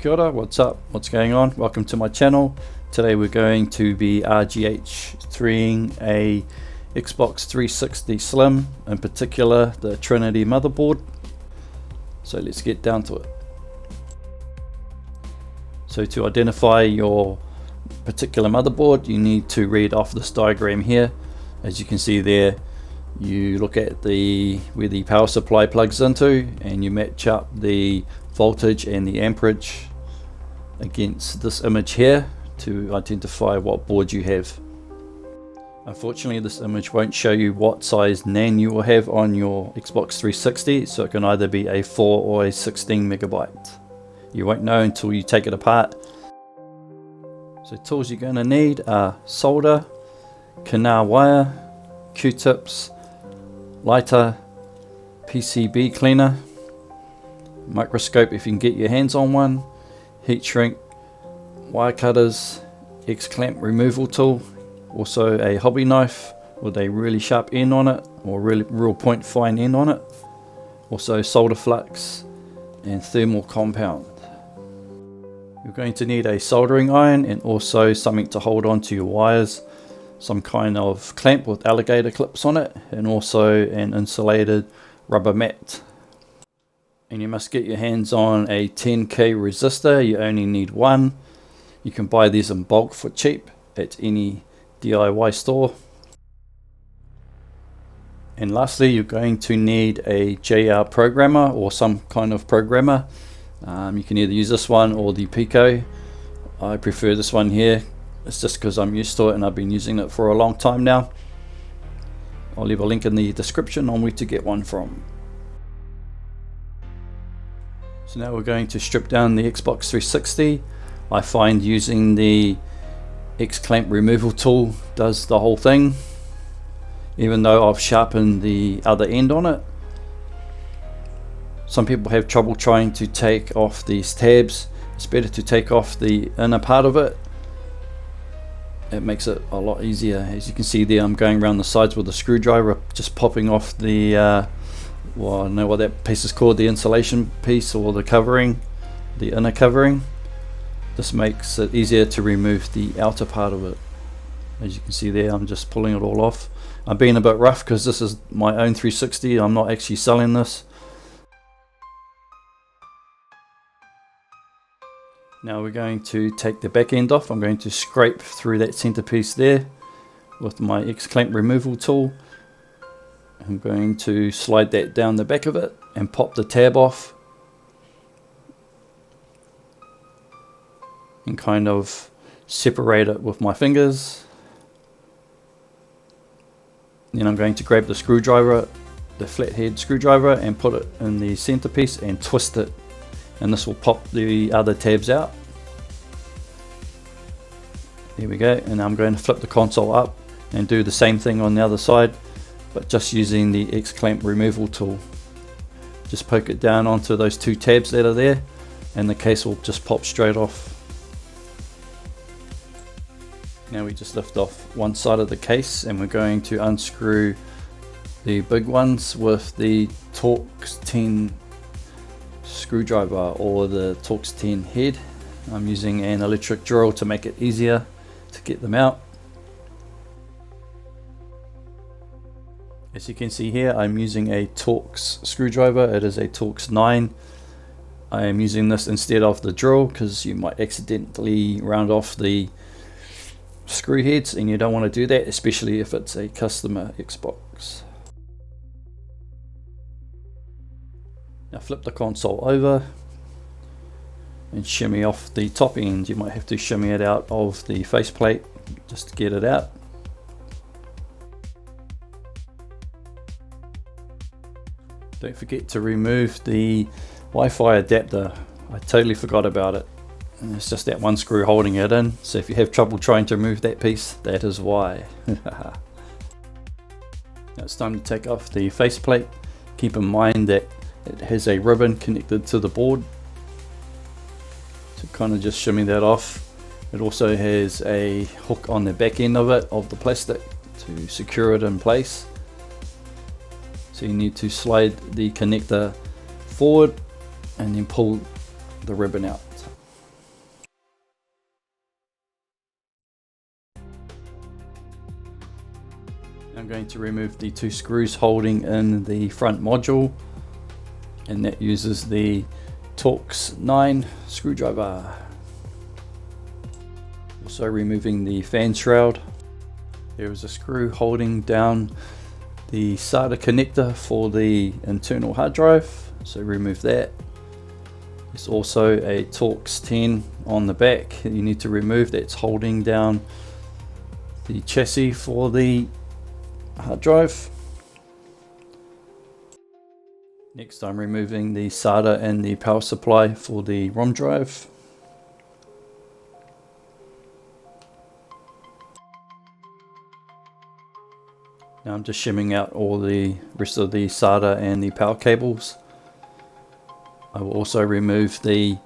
Kia ora, what's up, what's going on? Welcome to my channel. Today we're going to be RGH3ing a Xbox 360 Slim, in particular the Trinity motherboard. So let's get down to it. So to identify your particular motherboard, you need to read off this diagram here. As you can see there, you look at where the power supply plugs into, and you match up the voltage and the amperage against this image here to identify what board you have. Unfortunately, this image won't show you what size NAND you will have on your Xbox 360, so it can either be a 4 or a 16 megabyte. You won't know until you take it apart. So tools you're going to need are solder, Knar wire, Q-tips, lighter, PCB cleaner, microscope if you can get your hands on one, heat shrink, wire cutters, X-clamp removal tool, also a hobby knife with a really sharp end on it, or real point fine end on it, also solder flux and thermal compound. You're going to need a soldering iron and also something to hold on to your wires, some kind of clamp with alligator clips on it, and also an insulated rubber mat. And you must get your hands on a 10k resistor. You only need one. You can buy these in bulk for cheap at any DIY store. And lastly, you're going to need a JR programmer or some kind of programmer. You can either use this one or the Pico. I prefer this one here. It's just because I'm used to it and I've been using it for a long time now. I'll leave a link in the description on where to get one from. So now we're going to strip down the Xbox 360. I find using the X-clamp removal tool does the whole thing, even though I've sharpened the other end on it. Some people have trouble trying to take off these tabs. It's better to take off the inner part of it. It makes it a lot easier. As you can see there, I'm going around the sides with a screwdriver, just popping off the well, I don't know what that piece is called, the insulation piece or the covering, the inner covering. This makes it easier to remove the outer part of it. As you can see there, I'm just pulling it all off. I'm being a bit rough because this is my own 360. I'm not actually selling this. Now we're going to take the back end off. I'm going to scrape through that centerpiece there with my X-clamp removal tool. I'm going to slide that down the back of it and pop the tab off and kind of separate it with my fingers. Then I'm going to grab the screwdriver, the flathead screwdriver, and put it in the centerpiece and twist it, and this will pop the other tabs out. There we go. And I'm going to flip the console up and do the same thing on the other side, but just using the X-clamp removal tool. Just poke it down onto those two tabs that are there, and the case will just pop straight off. Now we just lift off one side of the case, and we're going to unscrew the big ones with the Torx 10 screwdriver or the Torx 10 head. I'm using an electric drill to make it easier to get them out. As you can see here, I'm using a Torx screwdriver. It is a Torx 9. I am using this instead of the drill because you might accidentally round off the screw heads, and you don't want to do that, especially if it's a customer Xbox. Now flip the console over and shimmy off the top end. You might have to shimmy it out of the faceplate just to get it out. Don't forget to remove the Wi-Fi adapter. I totally forgot about it. And it's just that one screw holding it in. So if you have trouble trying to remove that piece, that is why. Now it's time to take off the faceplate. Keep in mind that it has a ribbon connected to the board. So kind of just shimmy that off. It also has a hook on the back end of it, of the plastic, to secure it in place. So you need to slide the connector forward and then pull the ribbon out. going to remove the two screws holding in the front module, and that uses the Torx 9 screwdriver. Also removing the fan shroud. There is a screw holding down the SATA connector for the internal hard drive, so remove that. There's also a Torx 10 on the back you need to remove, that's holding down the chassis for the hard drive. Next, I'm removing the SATA and the power supply for the ROM drive. Now I'm just shimming out all the rest of the SATA and the power cables. I will also remove the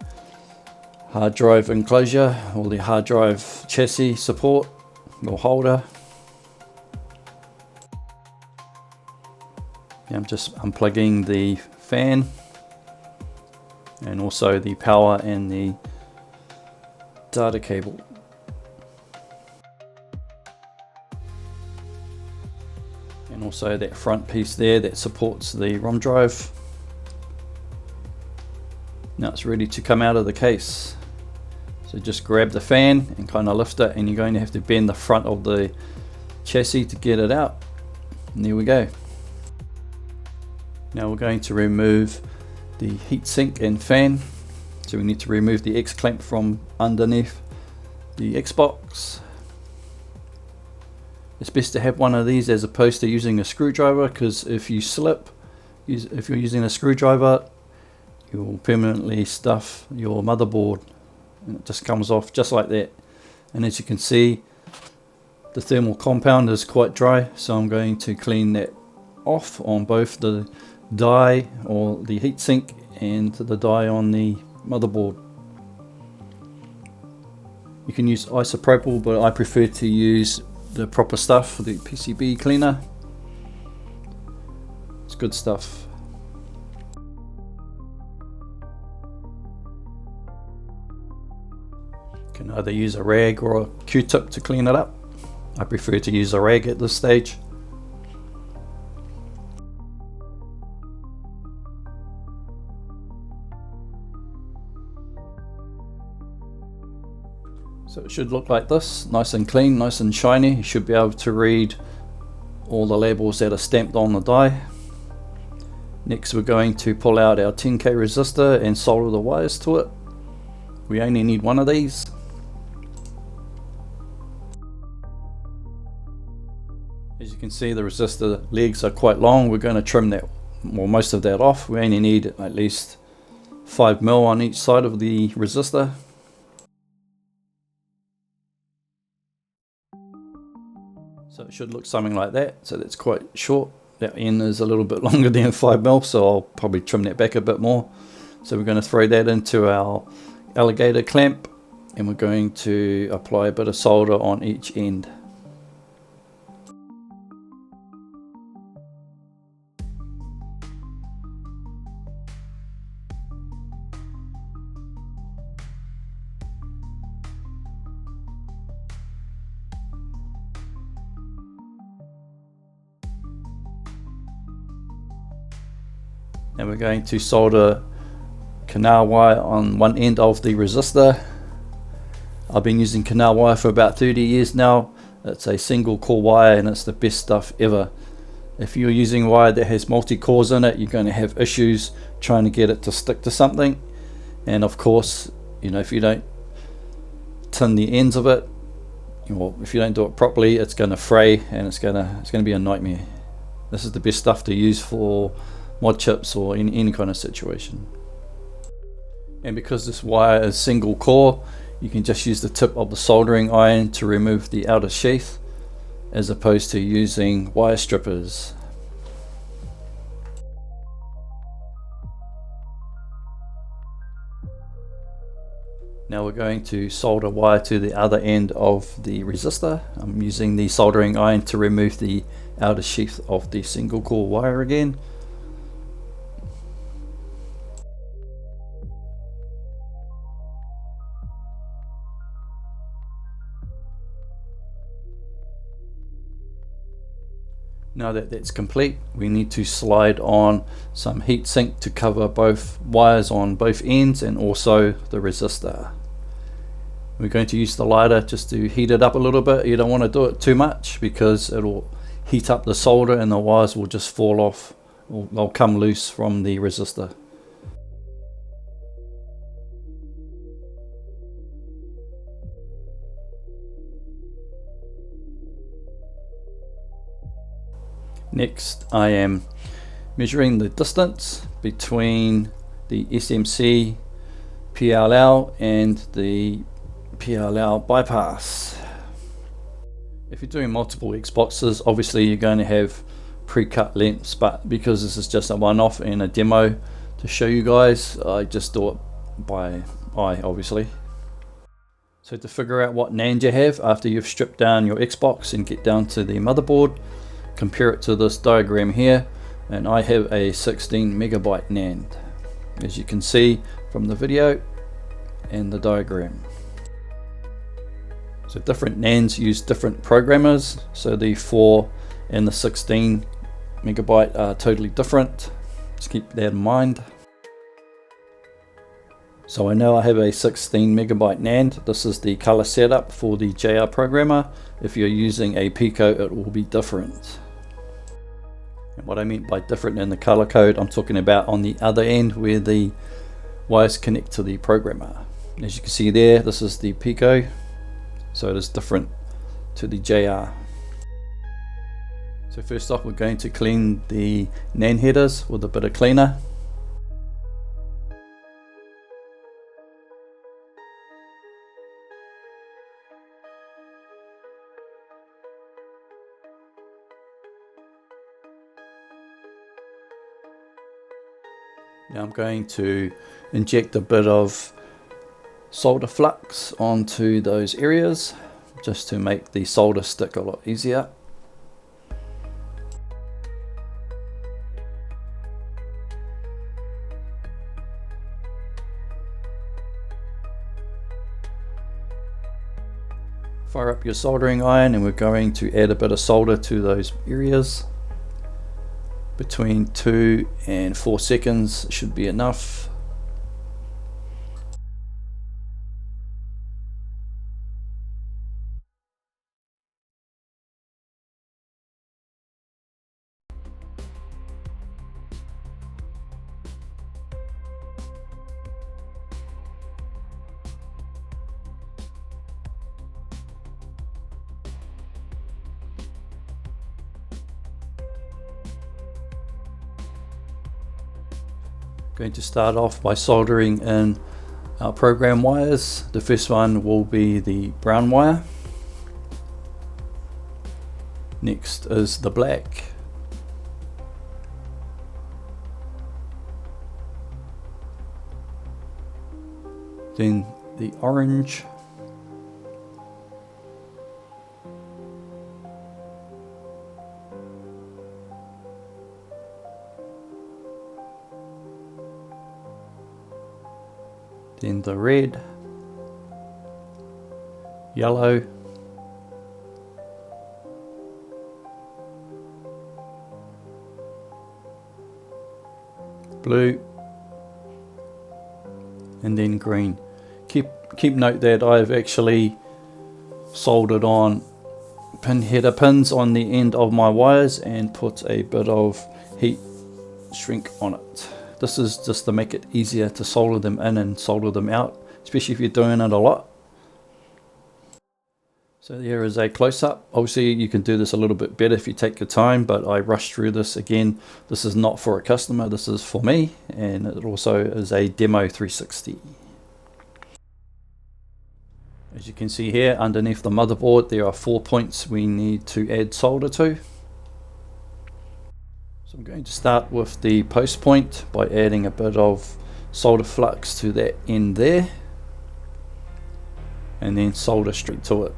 hard drive enclosure or the hard drive chassis support or holder. Now I'm just unplugging the fan and also the power and the data cable. And also that front piece there that supports the ROM drive. Now it's ready to come out of the case. So just grab the fan and kind of lift it, and you're going to have to bend the front of the chassis to get it out. And there we go. Now we're going to remove the heatsink and fan. So we need to remove the X clamp from underneath the Xbox. It's best to have one of these as opposed to using a screwdriver, because if you slip, if you're using a screwdriver, you will permanently stuff your motherboard, and it just comes off just like that. And as you can see, the thermal compound is quite dry, so I'm going to clean that off on both the die or the heatsink and the die on the motherboard. You can use isopropyl, but I prefer to use the proper stuff, the PCB cleaner. It's good stuff. You can either use a rag or a Q-tip to clean it up. I prefer to use a rag at this stage. So it should look like this, nice and clean, nice and shiny. You should be able to read all the labels that are stamped on the die. Next we're going to pull out our 10K resistor and solder the wires to it. We only need one of these. As you can see, the resistor legs are quite long. We're going to trim that, well, most of that off. We only need at least 5mm on each side of the resistor. So it should look something like that. So that's quite short. That end is a little bit longer than 5mm, so I'll probably trim that back a bit more. So we're going to throw that into our alligator clamp, and we're going to apply a bit of solder on each end. And we're going to solder Knar wire on one end of the resistor. I've been using Knar wire for about 30 years now. It's a single core wire and it's the best stuff ever. If you're using wire that has multi-cores in it, you're going to have issues trying to get it to stick to something. And of course, you know, if you don't tin the ends of it, well, if you don't do it properly, it's going to fray and it's going to be a nightmare. This is the best stuff to use for mod chips or in any kind of situation. And because this wire is single core, you can just use the tip of the soldering iron to remove the outer sheath, as opposed to using wire strippers. Now we're going to solder wire to the other end of the resistor. I'm using the soldering iron to remove the outer sheath of the single core wire again. Now that that's complete, we need to slide on some heatsink to cover both wires on both ends and also the resistor. We're going to use the lighter just to heat it up a little bit. You don't want to do it too much because it'll heat up the solder and the wires will just fall off, or they'll come loose from the resistor. Next, I am measuring the distance between the SMC PLL and the PLL bypass. If you're doing multiple Xboxes, obviously you're going to have pre-cut lengths, but because this is just a one-off and a demo to show you guys, I just do it by eye, obviously. So to figure out what NAND you have after you've stripped down your Xbox and get down to the motherboard, compare it to this diagram here, and I have a 16MB NAND, as you can see from the video and the diagram. So different NANDs use different programmers, so the 4 and the 16MB are totally different. Just keep that in mind. So I know I have a 16MB NAND. This is the color setup for the JR programmer. If you're using a Pico, it will be different. And what I mean by different in the color code, I'm talking about on the other end where the wires connect to the programmer. As you can see there, this is the Pico, so it is different to the JR. So first off, we're going to clean the NAND headers with a bit of cleaner. Now I'm going to inject a bit of solder flux onto those areas just to make the solder stick a lot easier. Fire up your soldering iron and we're going to add a bit of solder to those areas. Between 2 and 4 seconds should be enough. Going to start off by soldering in our program wires. The first one will be the brown wire. Next is the black. Then the orange. Then the red, yellow, blue, and then green. Keep note that I've actually soldered on header pins on the end of my wires and put a bit of heat shrink on it. This is just to make it easier to solder them in and solder them out, especially if you're doing it a lot. So there is a close-up. Obviously you can do this a little bit better if you take your time, but I rushed through this again. This is not for a customer, this is for me, and it also is a demo 360. As you can see here, underneath the motherboard there are 4 points we need to add solder to. So I'm going to start with the post point by adding a bit of solder flux to that end there, and then solder straight to it.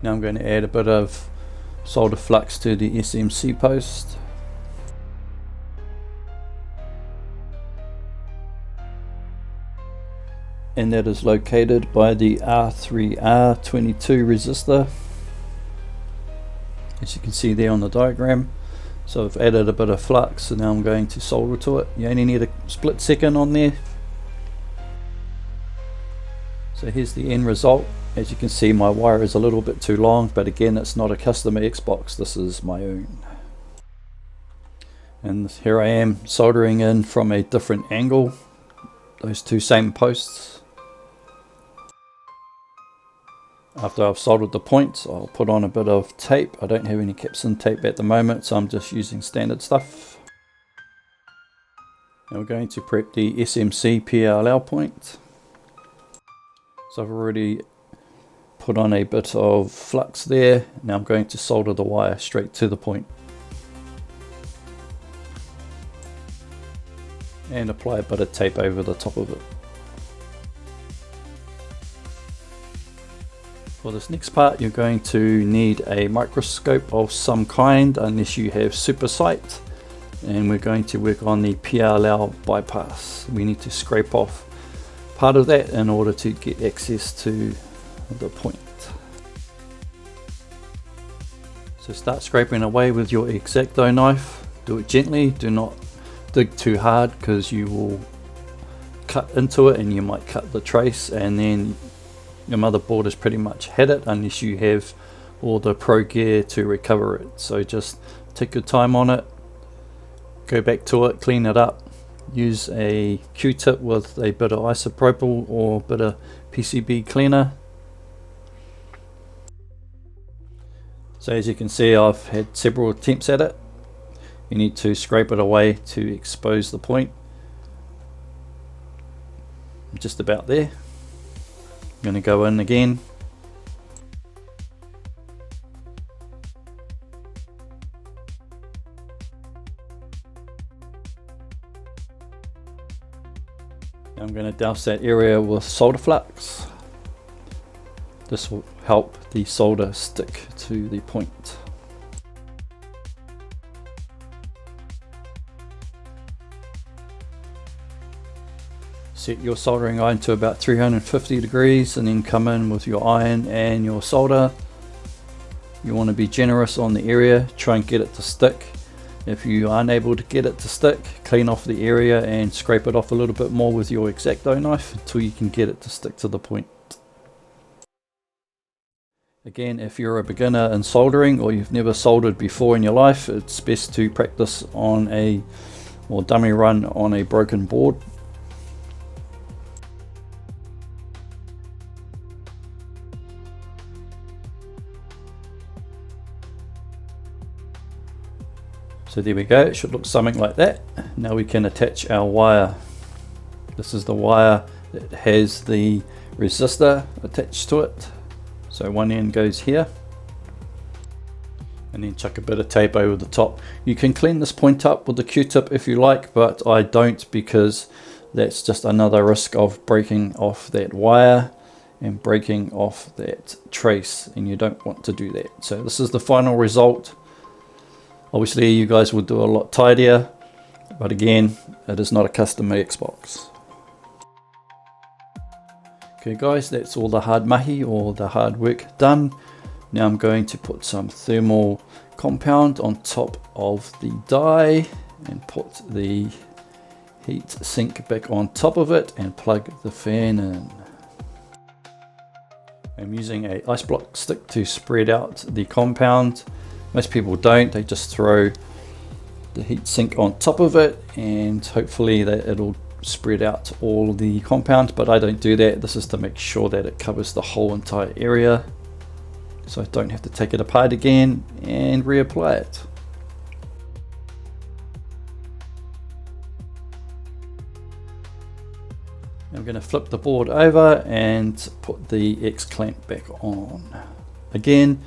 Now I'm going to add a bit of solder flux to the SMC post. and that is located by the R3R22 resistor, as you can see there on the diagram. So I've added a bit of flux and now I'm going to solder to it. You only need a split second on there. So here's the end result. As you can see, my wire is a little bit too long, but again, it's not a customer Xbox, this is my own. And here I am soldering in from a different angle those two same posts. After I've soldered the points, I'll put on a bit of tape. I don't have any capstan tape at the moment, so I'm just using standard stuff. Now we're going to prep the SMC PLL point. So I've already put on a bit of flux there. Now I'm going to solder the wire straight to the point. And apply a bit of tape over the top of it. For this next part, you're going to need a microscope of some kind, unless you have super sight, and we're going to work on the PLL bypass. We need to scrape off part of that in order to get access to the point. So start scraping away with your X-Acto knife. Do it gently, do not dig too hard, because you will cut into it and you might cut the trace, and then your motherboard has pretty much had it, unless you have all the pro gear to recover it. So just take your time on it, go back to it, clean it up, use a Q-tip with a bit of isopropyl or a bit of PCB cleaner. So as you can see, I've had several attempts at it. You need to scrape it away to expose the point. Just about there. I'm going to go in again. I'm going to douse that area with solder flux. This will help the solder stick to the point. Set your soldering iron to about 350 degrees and then come in with your iron and your solder. You want to be generous on the area, try and get it to stick. If you are unable to get it to stick, clean off the area and scrape it off a little bit more with your X-Acto knife until you can get it to stick to the point. Again, if you're a beginner in soldering or you've never soldered before in your life, it's best to practice on a dummy run on a broken board. So there we go, it should look something like that. Now we can attach our wire. This is the wire that has the resistor attached to it. So one end goes here. And then chuck a bit of tape over the top. You can clean this point up with the Q-tip if you like, but I don't, because that's just another risk of breaking off that wire and breaking off that trace, and you don't want to do that. So this is the final result. Obviously you guys will do a lot tidier, but again, it is not a custom Xbox. Okay guys, that's all the hard mahi or the hard work done. Now I'm going to put some thermal compound on top of the die and put the heat sink back on top of it and plug the fan in. I'm using a ice block stick to spread out the compound. Most people don't, they just throw the heat sink on top of it and hopefully that it'll spread out all the compound, but I don't do that. This is to make sure that it covers the whole entire area, so I don't have to take it apart again and reapply it. I'm going to flip the board over and put the X clamp back on. Again,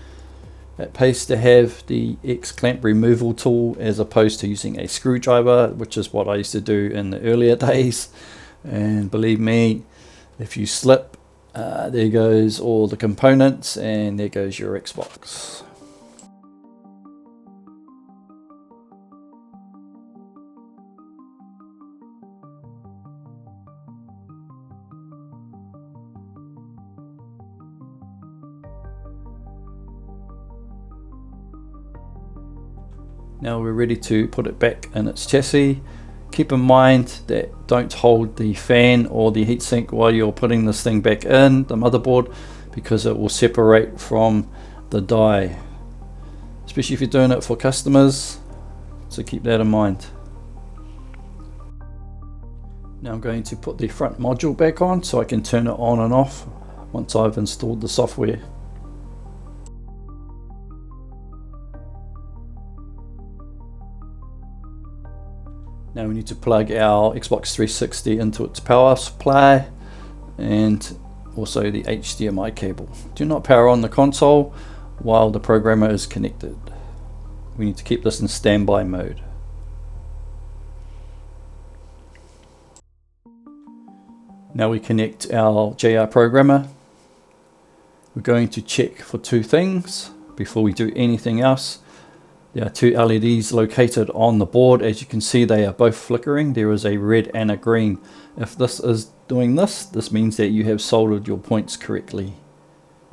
it pays to have the X clamp removal tool as opposed to using a screwdriver, which is what I used to do in the earlier days. And believe me, if you slip, there goes all the components and there goes your Xbox. Now we're ready to put it back in its chassis. Keep in mind that don't hold the fan or the heatsink while you're putting this thing back in the motherboard, because it will separate from the die, especially if you're doing it for customers, so keep that in mind. Now I'm going to put the front module back on so I can turn it on and off once I've installed the software. Now we need to plug our Xbox 360 into its power supply and also the HDMI cable. Do not power on the console while the programmer is connected. We need to keep this in standby mode. Now we connect our JR programmer. We're going to check for two things before we do anything else. There are two LEDs located on the board. As you can see, they are both flickering. There is a red and a green. If this is doing this, this means that you have soldered your points correctly.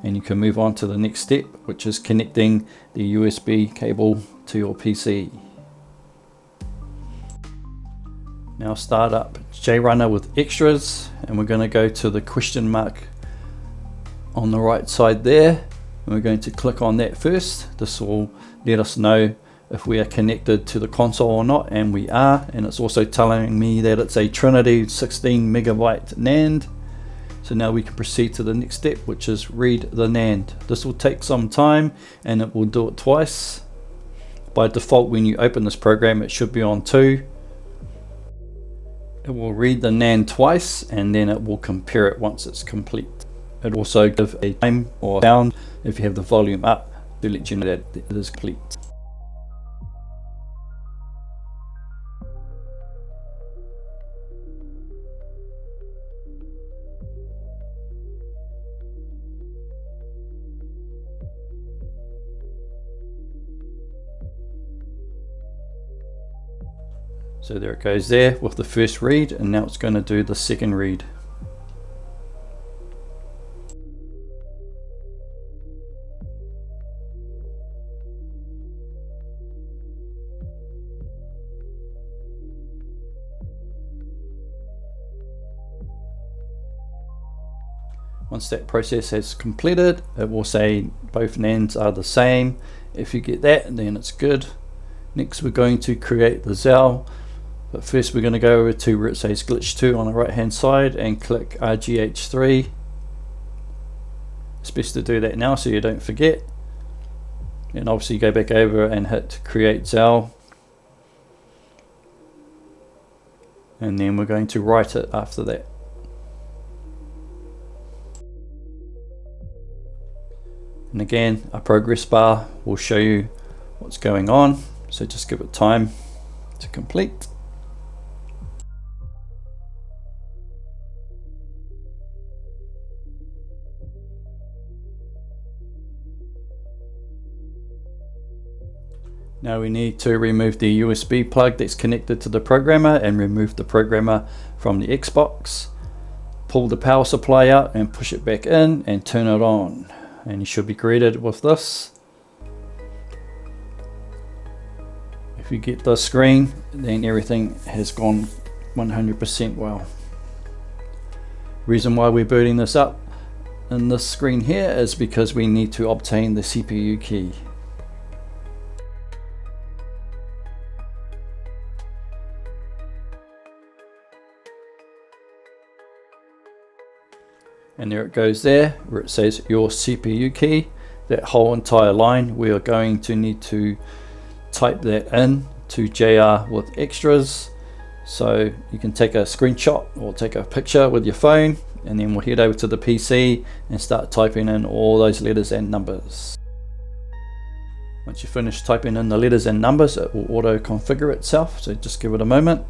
And you can move on to the next step, which is connecting the USB cable to your PC. Now start up JRunner with extras, and we're going to go to the question mark on the right side there. And we're going to click on that first. This will let us know if we are connected to the console or not, and we are. And it's also telling me that it's a Trinity 16MB NAND. So now we can proceed to the next step, which is read the NAND. This will take some time and it will do it twice. By default, when you open this program, it should be on 2. It will read the NAND twice and then it will compare it once it's complete. It will also give a time or sound if you have the volume up to let you know that it is complete. So there it goes there with the first read, and now it's going to do the second read. Once that process has completed, it will say both NANDs are the same. If you get that, then it's good. Next we're going to create the XAL, but first we're going to go over to where it says glitch 2 on the right hand side and click RGH3. It's best to do that now so you don't forget. And obviously go back over and hit create XAL. And then we're going to write it after that. And again, a progress bar will show you what's going on, so just give it time to complete. Now we need to remove the USB plug that's connected to the programmer and remove the programmer from the Xbox. Pull the power supply out and push it back in and turn it on. And you should be greeted with this. If you get this screen, then everything has gone 100% well. Reason why we're booting this up in this screen here is because we need to obtain the CPU key. And there it goes there, where it says your CPU key. That whole entire line, we are going to need to type that in to JR with extras. So you can take a screenshot or take a picture with your phone, and then we'll head over to the PC and start typing in all those letters and numbers. Once you finish typing in the letters and numbers, it will auto configure itself, so just give it a moment.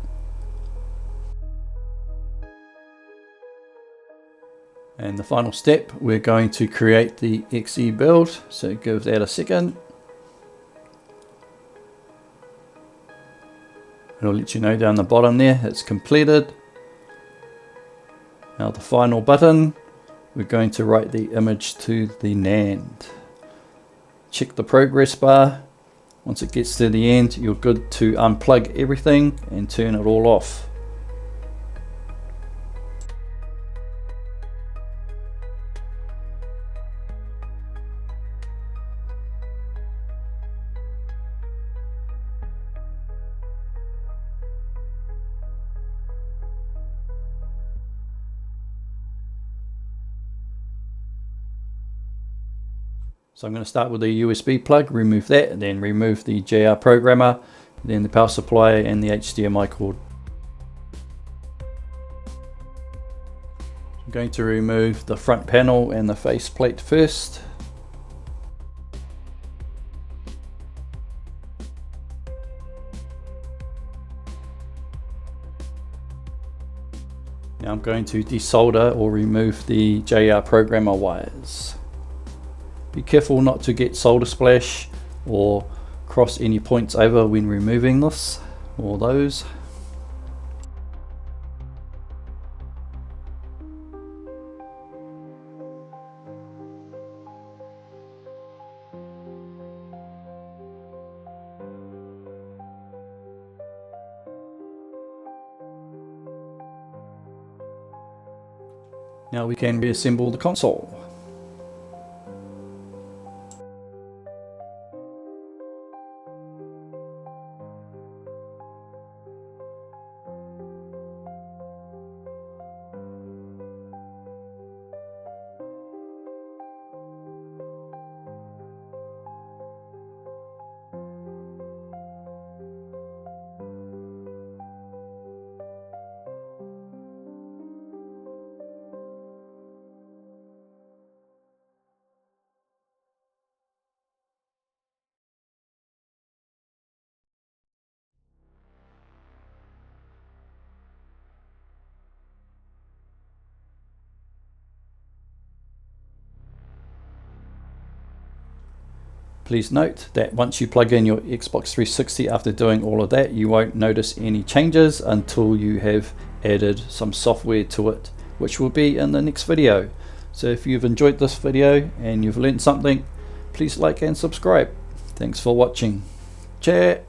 And the final step, we're going to create the XE build, so give that a second. It'll let you know down the bottom there it's completed. Now the final button, we're going to write the image to the NAND. Check the progress bar Once it gets to the end, you're good to unplug everything and turn it all off. So I'm going to start with the USB plug, remove that, and then remove the JR programmer, then the power supply and the HDMI cord. I'm going to remove the front panel and the faceplate first. Now I'm going to desolder or remove the JR programmer wires. Be careful not to get solder splash or cross any points over when removing this or those. Now we can reassemble the console. Please note that once you plug in your Xbox 360 after doing all of that, you won't notice any changes until you have added some software to it, which will be in the next video. So if you've enjoyed this video and you've learned something, please like and subscribe. Thanks for watching. Chat!